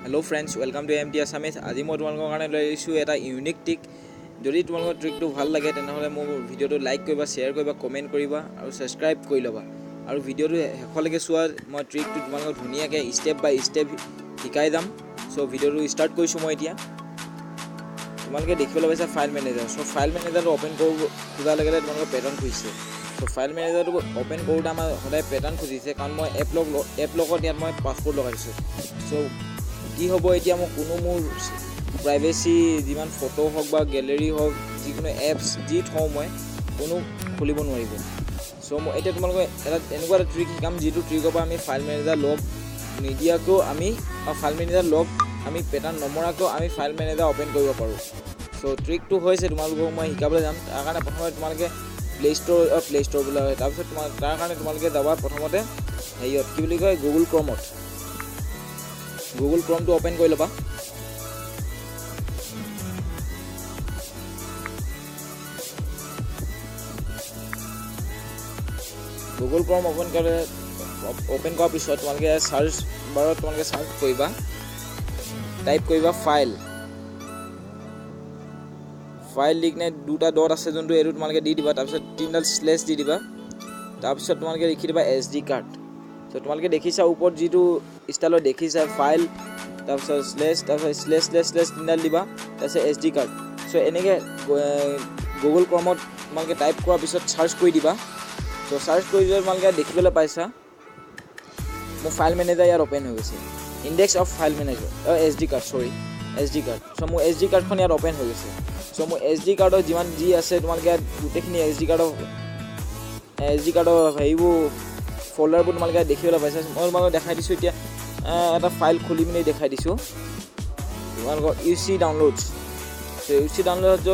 Hello friends, welcome to MT Assamese. আজি মই তোমালোকৰ কাৰণে লৈ আহিছোঁ এটা ইউনিক ট্ৰিক। যদি তোমালোকৰ ট্ৰিকটো ভাল লাগে তেনেহলে মোৰ ভিডিওটো লাইক কৰিবা, শেয়াৰ কৰিবা, কমেন্ট কৰিবা আৰু সাবস্ক্ৰাইব কৰি ল'বা। আৰু ভিডিওটো শেষলৈকে চোৱা। মই ট্ৰিকটো তোমালোকক ধুনীয়াকৈ স্টেপ বাই স্টেপ শিকাই যাম। সো ভিডিওটো ষ্টাৰ্ট কৰিছোঁ মই এতিয়া। তোমালোকে দেখিবলৈ পাইছা ফাইল মেনেজাৰ। সো ফাইল মেনেজাৰটো ওপেন কৰিব খোজাৰ লগে লগে তোমালোকৰ পেটাৰ্ন খুজিছে। সো ফাইল মেনেজাৰটো ওপেন কৰোঁতে আমাৰ সদায় পেটাৰ্ন খুজিছে, কাৰণ মই এপ লগত ইয়াত মই পাছৱৰ্ড লগাই দিছোঁ। সো কি হ'ব এতিয়া মই কোনো মোৰ প্ৰাইভেচি যিমান ফটো হওক বা গেলেৰি হওক যিকোনো এপছ যি থওঁ মই কোনো খুলিব নোৱাৰিব। সো মই এতিয়া তোমালোকে এনেকুৱা এটা ট্ৰিক শিকাম, যিটো ট্ৰিকৰ পৰা আমি ফাইল মেনেজাৰ লগ নিদিয়াকৈও ফাইল মেনেজাৰ লগ আমি পেটাৰ্ন নমৰাকৈও আমি ফাইল মেনেজাৰ ওপেন কৰিব পাৰোঁ। সো ট্ৰিকটো হৈছে তোমালোকক মই শিকাবলৈ যাম। তাৰ কাৰণে প্ৰথমতে তোমালোকে প্লে ষ্ট'ৰ বোলা হয়। তাৰপিছত তাৰ কাৰণে তোমালোকে যাবা প্ৰথমতে হেৰিয়ত কি বুলি কয় গুগল ক্ৰমটো ওপেন কৰি ল'বা। গুগল ক্ৰম ওপেন কৰাৰ পিছত তোমালোকে চাৰ্চ বাৰত তোমালোকে চাৰ্চ কৰিবা, টাইপ কৰিবা ফাইল দি কিনে দুটা ডট আছে যোনটো এইটো তোমালোকে দি দিবা। তাৰপিছত তিনিডাল স্লেছ দি দিবা। তাৰপিছত তোমালোকে লিখি দিবা SD কাৰ্ড। সো তোমালোকে দেখিছা ওপৰত যিটো ষ্টাইলত দেখিছা ফাইল তাৰপিছত স্লেছ তিনিডাল দিবা, তাৰপিছত SD কাৰ্ড। সো এনেকৈ গুগল ক্ৰমত তোমালোকে টাইপ কৰাৰ পিছত চাৰ্চ কৰি দিবা। সো চাৰ্চ কৰি দিলে তোমালোকে দেখিবলৈ পাইছা মোৰ ফাইল মেনেজাৰ ইয়াত ওপেন হৈ গৈছে। Index of file manager SD card. So মোৰ SD কাৰ্ডখন ইয়াত ওপেন হৈ গৈছে। সো মোৰ SD কাৰ্ডৰ যিমান যি আছে তোমালোকে ইয়াত গোটেইখিনি SD কাৰ্ডৰ হেৰিবোৰ ফল্ডাৰবোৰ তোমালোকে দেখিবলৈ পাইছা। মই তোমালোকক দেখাই দিছোঁ এতিয়া এটা ফাইল খুলি পিনি দেখাই দিছোঁ তোমালোকৰ UC ডাউনলোডছ। চ' UC ডাউনলোডত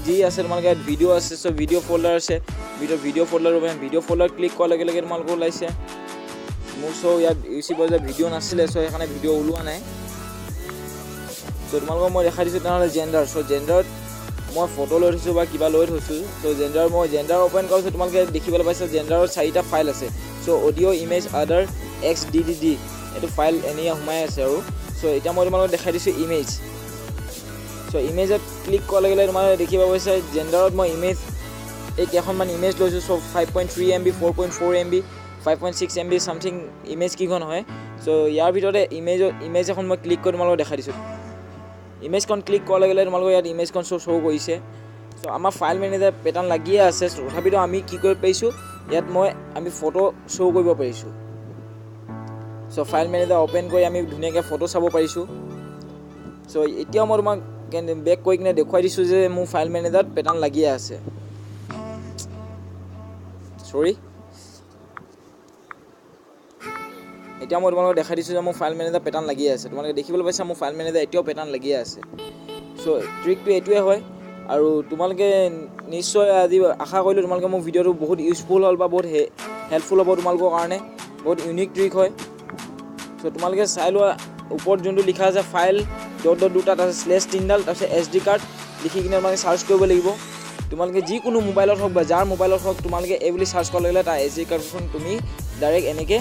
যি আছে তোমালোকে ইয়াত ভিডিঅ' আছে। চ' ভিডিঅ' ফল্ডাৰ আছে, ভিডিঅ' ফল্ডাৰ ক্লিক কৰাৰ লগে লগে তোমালোকৰ ওলাইছে মোৰ। চ' ইয়াত UC বজাত ভিডিঅ' নাছিলে, চ' সেইকাৰণে ভিডিঅ' ওলোৱা নাই। চ' তোমালোকক মই দেখাই দিছোঁ তেনেহ'লে জেণ্ডাৰ। চ' জেণ্ডাৰত মই ফটো লৈ থৈছোঁ বা কিবা লৈ থৈছোঁ। চ' জেণ্ডাৰ ওপেন কৰিছোঁ। তোমালোকে দেখিবলৈ পাইছা জেণ্ডাৰত 4টা ফাইল আছে। চ' অডিঅ' ইমেজ আদাৰ XDDD এইটো ফাইল এনেই সোমাই আছে আৰু। চ' এতিয়া মই তোমালোকক দেখাই দিছোঁ ইমেজ। চ' ইমেজত ক্লিক কৰাৰ লগে লগে তোমালোকে দেখিব পাইছা জেণ্ডাৰত মই এই কেইখনমান ইমেজ লৈছোঁ। চ' 5.3 MB, 4.4 MB, 5.6 MB something image কেইখন হয়। চ' ইয়াৰ ভিতৰতে ইমেজ এখন মই ক্লিক কৰি তোমালোকক দেখাই দিছোঁ। ইমেজখন ক্লিক কৰাৰ লগে লগে তোমালোকৰ ইয়াত ইমেজখন শ্ব' কৰিছে। চ' আমাৰ ফাইল মেনেজাৰ পেটাৰ্ন লাগিয়ে আছে, তথাপিতো আমি কি কৰিব পাৰিছোঁ ইয়াত আমি ফটো শ্ব' কৰিব পাৰিছোঁ। চ' ফাইল মেনেজাৰ ওপেন কৰি আমি ধুনীয়াকৈ ফটো চাব পাৰিছোঁ। চ' এতিয়াও মই তোমাক বেক কৰি কিনে দেখুৱাই দিছোঁ যে মোৰ ফাইল মেনেজাৰত পেটাৰ্ন লাগিয়ে আছে। এতিয়া মই তোমালোকক দেখাই দিছোঁ যে মোৰ ফাইল মেনেজাৰ পেটাৰ্ন লাগিয়ে আছে। তোমালোকে দেখিবলৈ পাইছা মোৰ ফাইল মেনেজাৰ এতিয়াও পেটাৰ্ন লাগিয়ে আছে। চ' ট্ৰিকটো এইটোৱে হয়। আৰু তোমালোকে নিশ্চয় আজি আশা কৰিলোঁ তোমালোকে মোৰ ভিডিঅ'টো বহুত ইউজফুল হ'ল বা বহুত হেল্পফুল হ'ব তোমালোকৰ কাৰণে। বহুত ইউনিক ট্ৰিক হয়। চ' তোমালোকে চাই লোৱা ওপৰত যোনটো লিখা আছে ফাইল দুটা তাৰপিছত স্লেছ তিনিডাল তাৰপিছত SD কাৰ্ড লিখি কিনে তোমালোকে চাৰ্চ কৰিব লাগিব। তোমালোকে যিকোনো মোবাইলত হওক বা যাৰ মোবাইলত হওক তোমালোকে এই বুলি চাৰ্চ কৰাৰ লগে তাৰ SD কাৰ্ডখন তুমি ডাইৰেক্ট এনেকৈ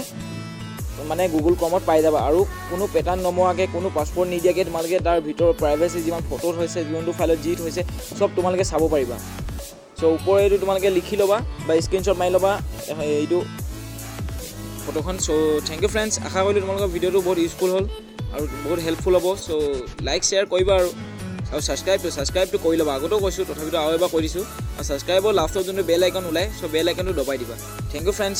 গুগল ক্ৰমত পাই যাবা। আৰু কোনো পেটাৰ্ন নমোৱাকৈ কোনো পাছৱৰ্ড নিদিয়াকৈ তোমালোকে তাৰ ভিতৰৰ প্ৰাইভেচি যিমান ফটো হৈছে যোনটো ফাইলত যি হৈছে চব তোমালোকে চাব পাৰিবা। চ' ওপৰৰ এইটো তোমালোকে লিখি ল'বা বা স্ক্ৰীনশ্বট মাৰি ল'বা এইটো ফটোখন। চ' থেংক ইউ ফ্ৰেণ্ডছ। আশা কৰিলোঁ তোমালোকৰ ভিডিঅ'টো বহুত ইউজফুল হ'ল আৰু বহুত হেল্পফুল হ'ব। চ' লাইক শ্বেয়াৰ কৰিবা আৰু ছাবস্ক্ৰাইবটো কৰি ল'বা। আগতেও কৈছোঁ তথাপিতো আৰু এবাৰ কৈ দিছোঁ। আৰু ছাবস্ক্ৰাইবৰ লাষ্টত যোনটো বেল আইকন ওলায় চ' বেল আইকনটো দবাই দিবা। Thank you friends.